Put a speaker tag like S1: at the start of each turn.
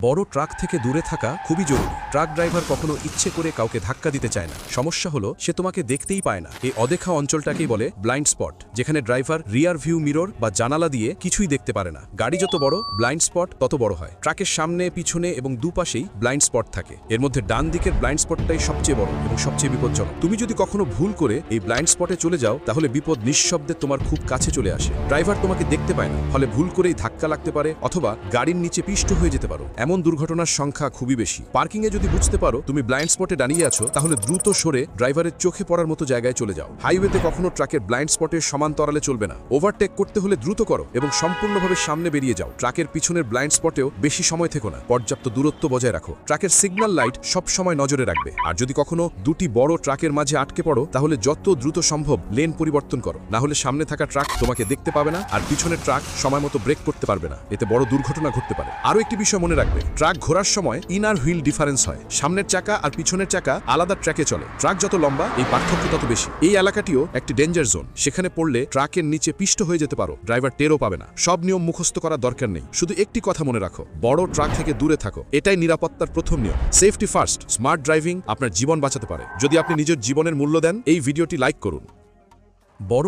S1: বড় ট্রাক থেকে দূরে থাকা খুবই জরুরি। ট্রাক ড্রাইভার কখনো ইচ্ছে করে কাউকে ধাক্কা দিতে চায় না। সমস্যা হলো সে তোমাকে দেখতেই পায় না। এই অদেখা অঞ্চলটাকেই বলে ব্লাইন্ড স্পট, যেখানে ড্রাইভার রিয়ার ভিউ মিরর বা জানালা দিয়ে কিছুই দেখতে পারে না। গাড়ি যত বড়, ব্লাইন্ড স্পট তত বড় হয়। ট্রাকের সামনে, পিছনে এবং দুপাশেই ব্লাইন্ড স্পট থাকে। এর মধ্যে ডান দিকের ব্লাইন্ড স্পটটাই সবচেয়ে বড় এবং সবচেয়ে বিপজ্জনক। তুমি যদি কখনো ভুল করে এই ব্লাইন্ড স্পটে চলে যাও, তাহলে বিপদ নিঃশব্দে তোমার খুব কাছে চলে আসে। ড্রাইভার তোমাকে দেখতে পায় না, ফলে ভুল করেই ধাক্কা লাগতে পারে অথবা গাড়ির নিচে পিষ্ট হয়ে যেতে পারো। এমন দুর্ঘটনার সংখ্যা খুবই বেশি। পার্কিংয়ে যদি বুঝতে পারো তুমি ব্লাইন্ড স্পটে দাঁড়িয়ে আছো, তাহলে দ্রুত সরে ড্রাইভারের চোখে পড়ার মতো জায়গায় চলে যাও। হাইওয়েতে কখনো ট্রাকের ব্লাইন্ড স্পটের সমান্তরালে চলবে না। ওভারটেক করতে হলে দ্রুত করো এবং সম্পূর্ণভাবে সামনে বেরিয়ে যাও। ট্রাকের পিছনের ব্লাইন্ড স্পটেও বেশি সময় থেকো না। পর্যাপ্ত দূরত্ব বজায় রাখো। ট্রাকের সিগন্যাল লাইট সব সময় নজরে রাখবে। আর যদি কখনো দুটি বড় ট্রাকের মাঝে আটকে পড়ো, তাহলে যত দ্রুত সম্ভব লেন পরিবর্তন করো। না হলে সামনে থাকা ট্রাক তোমাকে দেখতে পাবে না আর পিছনের ট্রাক সময় মতো ব্রেক করতে পারবে না। এতে বড় দুর্ঘটনা ঘটতে পারে। আরও একটি বিষয় মনে রাখবে, ট্রাক ঘোরার সময় ইনার হুইল ডিফারেন্স হয়। সামনের চাকা আর পিছনের চাকা আলাদা ট্র্যাকে চলে। ট্রাক যত লম্বা, এই পার্থক্য তত বেশি। এই এলাকাটিও একটি ডেঞ্জার জোন। সেখানে পড়লে ট্রাকের নিচে পিষ্ট হয়ে যেতে পারো। ড্রাইভার টেরও পাবে না। সব নিয়ম মুখস্থ করার দরকার নেই। শুধু একটি কথা মনে রাখো, বড় ট্রাক থেকে দূরে থাকো। এটাই নিরাপত্তার প্রথম নিয়ম। Safety first. স্মার্ট ড্রাইভিং আপনার জীবন বাঁচাতে পারে। যদি আপনি নিজের জীবনের মূল্য দেন, এই ভিডিওটি লাইক করুন। বড়